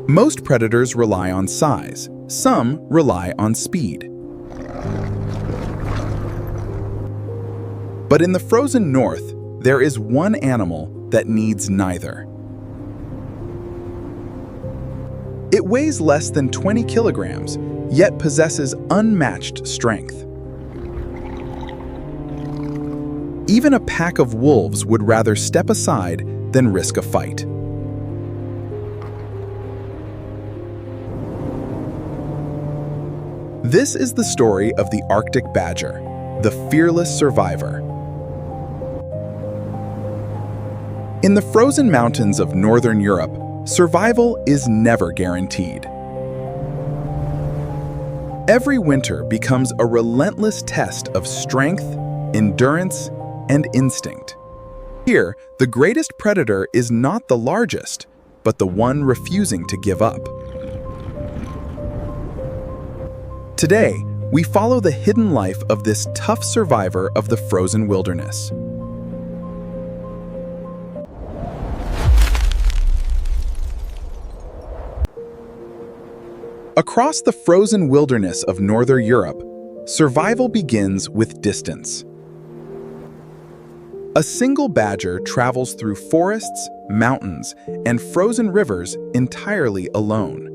Most predators rely on size, some rely on speed. But in the frozen north, there is one animal that needs neither. It weighs less than 20 kilograms, yet possesses unmatched strength. Even a pack of wolves would rather step aside than risk a fight. This is the story of the Arctic badger, the fearless survivor. In the frozen mountains of northern Europe, survival is never guaranteed. Every winter becomes a relentless test of strength, endurance, and instinct. Here, the greatest predator is not the largest, but the one refusing to give up. Today, we follow the hidden life of this tough survivor of the frozen wilderness. Across the frozen wilderness of northern Europe, survival begins with distance. A single badger travels through forests, mountains, and frozen rivers entirely alone.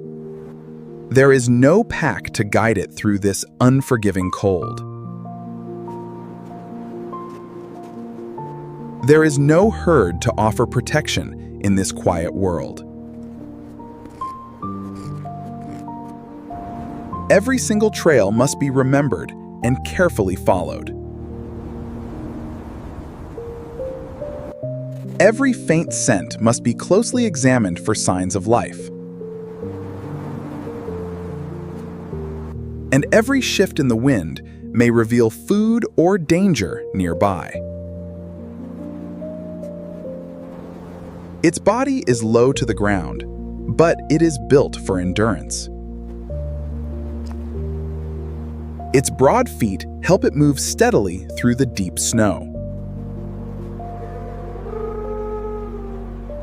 There is no pack to guide it through this unforgiving cold. There is no herd to offer protection in this quiet world. Every single trail must be remembered and carefully followed. Every faint scent must be closely examined for signs of life. And every shift in the wind may reveal food or danger nearby. Its body is low to the ground, but it is built for endurance. Its broad feet help it move steadily through the deep snow.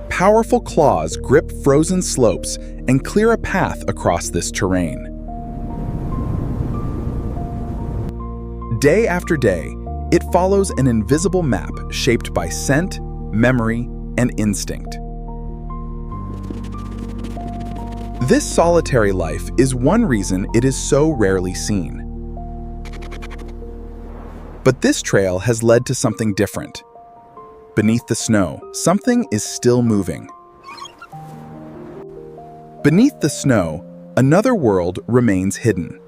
Powerful claws grip frozen slopes and clear a path across this terrain. Day after day, it follows an invisible map shaped by scent, memory, and instinct. This solitary life is one reason it is so rarely seen. But this trail has led to something different. Beneath the snow, something is still moving. Beneath the snow, another world remains hidden.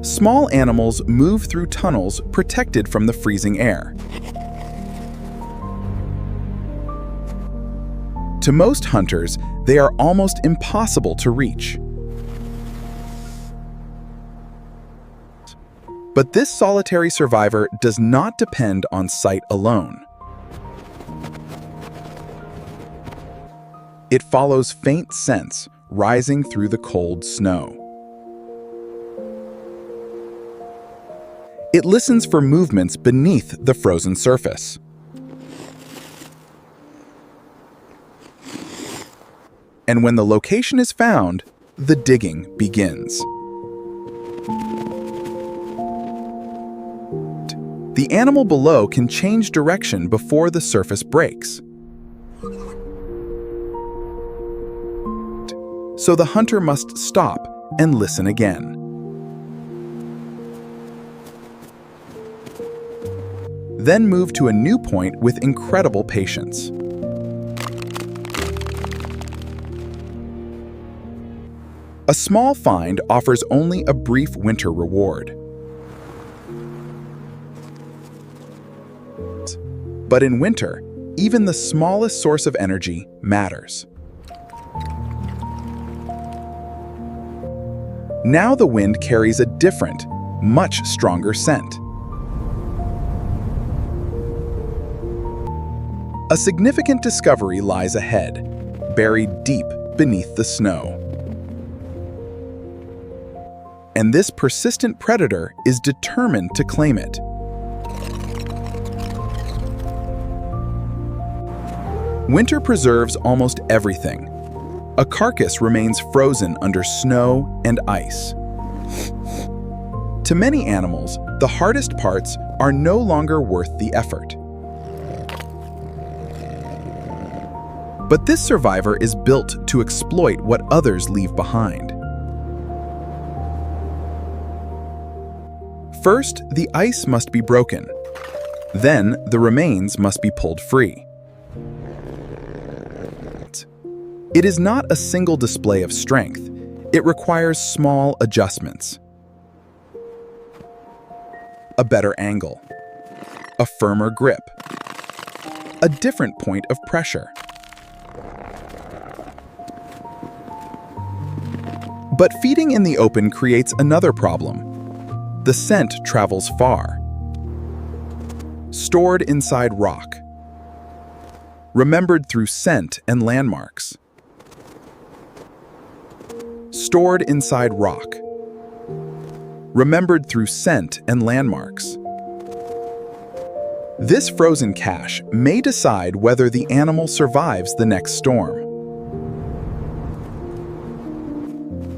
Small animals move through tunnels protected from the freezing air. To most hunters, they are almost impossible to reach. But this solitary survivor does not depend on sight alone. It follows faint scents rising through the cold snow. It listens for movements beneath the frozen surface. And when the location is found, the digging begins. The animal below can change direction before the surface breaks. So the hunter must stop and listen again. Then move to a new point with incredible patience. A small find offers only a brief winter reward. But in winter, even the smallest source of energy matters. Now the wind carries a different, much stronger scent. A significant discovery lies ahead, buried deep beneath the snow. And this persistent predator is determined to claim it. Winter preserves almost everything. A carcass remains frozen under snow and ice. To many animals, the hardest parts are no longer worth the effort. But this survivor is built to exploit what others leave behind. First, the ice must be broken. Then, the remains must be pulled free. It is not a single display of strength. It requires small adjustments. A better angle, a firmer grip, a different point of pressure. But feeding in the open creates another problem. The scent travels far. Stored inside rock. Remembered through scent and landmarks. Stored inside rock. Remembered through scent and landmarks. This frozen cache may decide whether the animal survives the next storm.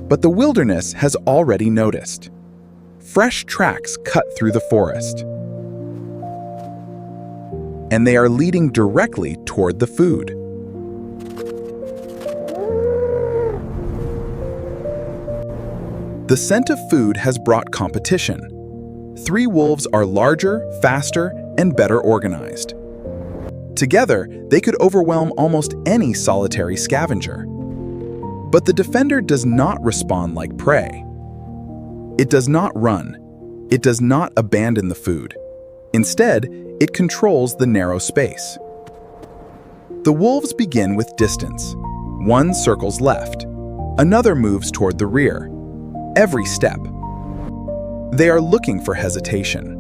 But the wilderness has already noticed. Fresh tracks cut through the forest. And they are leading directly toward the food. The scent of food has brought competition. 3 wolves are larger, faster, and better organized. Together, they could overwhelm almost any solitary scavenger. But the defender does not respond like prey. It does not run. It does not abandon the food. Instead, it controls the narrow space. The wolves begin with distance. One circles left. Another moves toward the rear. Every step. They are looking for hesitation.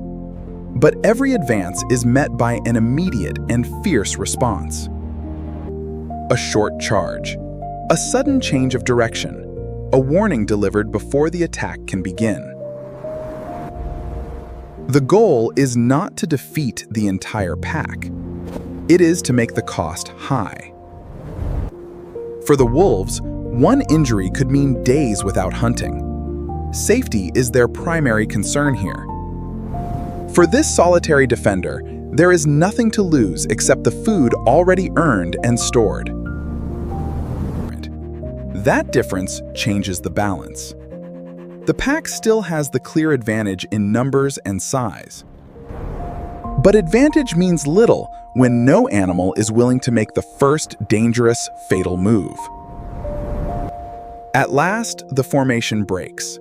But every advance is met by an immediate and fierce response. A short charge. A sudden change of direction. A warning delivered before the attack can begin. The goal is not to defeat the entire pack. It is to make the cost high. For the wolves, one injury could mean days without hunting. Safety is their primary concern here. For this solitary defender, there is nothing to lose except the food already earned and stored. That difference changes the balance. The pack still has the clear advantage in numbers and size. But advantage means little when no animal is willing to make the first dangerous, fatal move. At last, the formation breaks.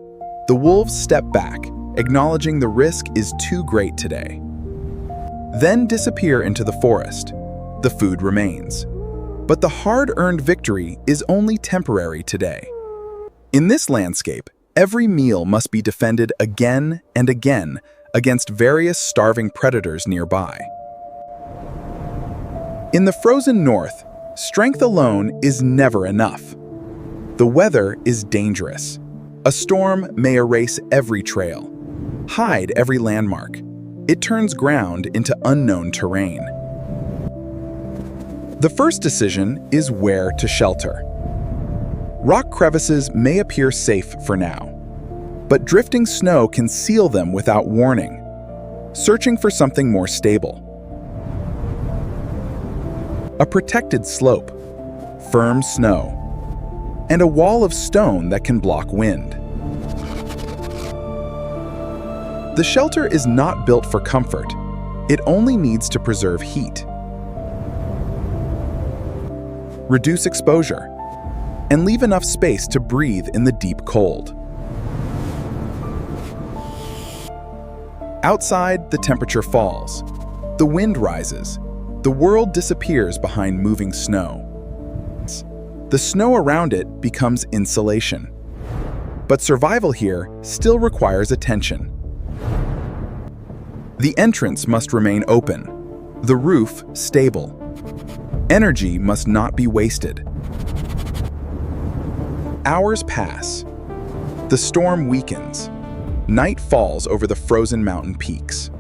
The wolves step back, acknowledging the risk is too great today. Then disappear into the forest. The food remains. But the hard-earned victory is only temporary today. In this landscape, every meal must be defended again and again against various starving predators nearby. In the frozen north, strength alone is never enough. The weather is dangerous. A storm may erase every trail, hide every landmark. It turns ground into unknown terrain. The first decision is where to shelter. Rock crevices may appear safe for now, but drifting snow can seal them without warning. Searching for something more stable. A protected slope, firm snow, and a wall of stone that can block wind. The shelter is not built for comfort. It only needs to preserve heat. Reduce exposure, and leave enough space to breathe in the deep cold. Outside, the temperature falls. The wind rises. The world disappears behind moving snow. The snow around it becomes insulation. But survival here still requires attention. The entrance must remain open, the roof stable. Energy must not be wasted. Hours pass. The storm weakens. Night falls over the frozen mountain peaks.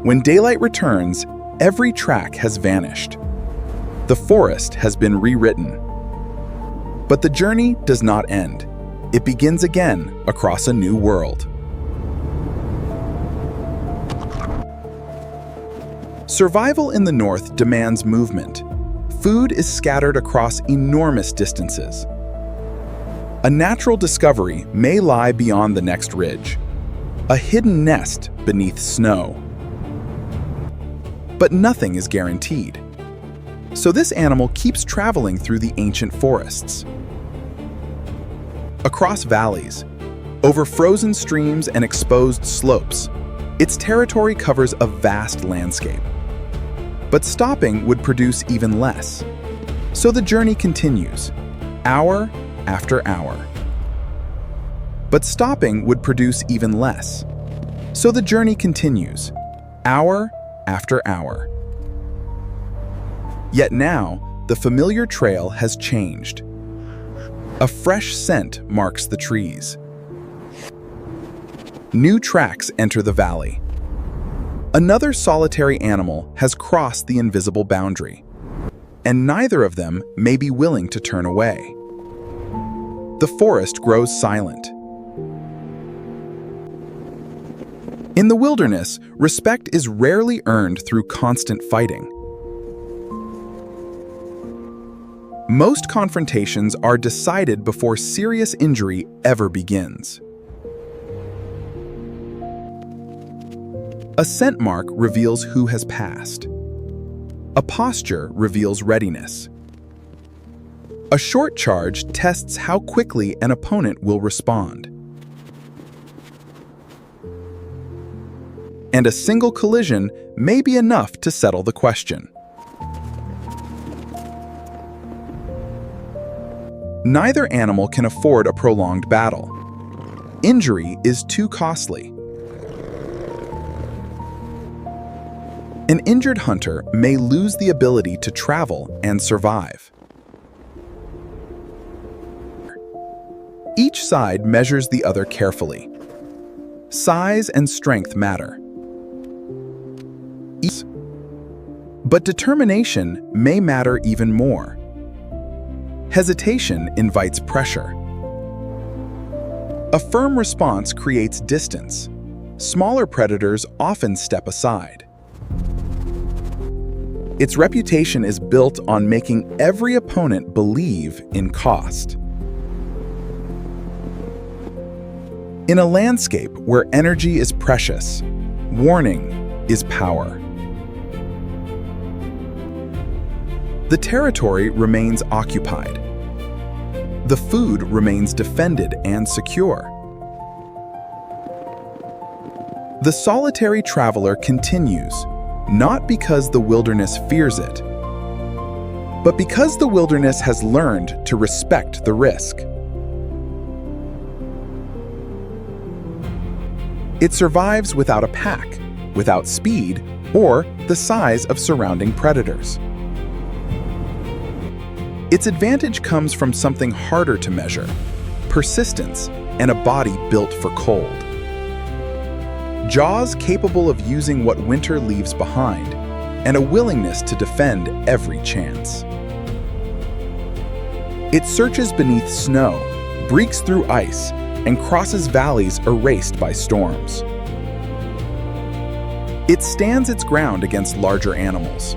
When daylight returns, every track has vanished. The forest has been rewritten. But the journey does not end. It begins again across a new world. Survival in the north demands movement. Food is scattered across enormous distances. A natural discovery may lie beyond the next ridge, a hidden nest beneath snow. But nothing is guaranteed. So this animal keeps traveling through the ancient forests. Across valleys, over frozen streams and exposed slopes, its territory covers a vast landscape. But stopping would produce even less. So the journey continues, hour after hour. But stopping would produce even less. So the journey continues, hour after hour. Yet now, the familiar trail has changed. A fresh scent marks the trees. New tracks enter the valley. Another solitary animal has crossed the invisible boundary, and neither of them may be willing to turn away. The forest grows silent. In the wilderness, respect is rarely earned through constant fighting. Most confrontations are decided before serious injury ever begins. A scent mark reveals who has passed. A posture reveals readiness. A short charge tests how quickly an opponent will respond. And a single collision may be enough to settle the question. Neither animal can afford a prolonged battle. Injury is too costly. An injured hunter may lose the ability to travel and survive. Each side measures the other carefully. Size and strength matter. But determination may matter even more. Hesitation invites pressure. A firm response creates distance. Smaller predators often step aside. Its reputation is built on making every opponent believe in cost. In a landscape where energy is precious, warning is power. The territory remains occupied. The food remains defended and secure. The solitary traveler continues, not because the wilderness fears it, but because the wilderness has learned to respect the risk. It survives without a pack, without speed, or the size of surrounding predators. Its advantage comes from something harder to measure: persistence and a body built for cold. Jaws capable of using what winter leaves behind, and a willingness to defend every chance. It searches beneath snow, breaks through ice, and crosses valleys erased by storms. It stands its ground against larger animals.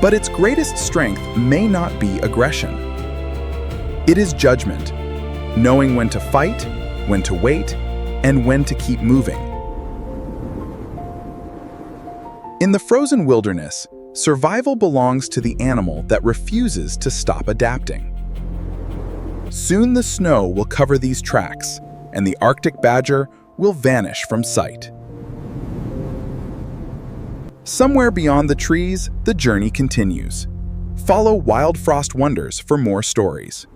But its greatest strength may not be aggression. It is judgment, knowing when to fight, when to wait, and when to keep moving. In the frozen wilderness, survival belongs to the animal that refuses to stop adapting. Soon the snow will cover these tracks, and the Arctic badger will vanish from sight. Somewhere beyond the trees, the journey continues. Follow Wild Frost Wonders for more stories.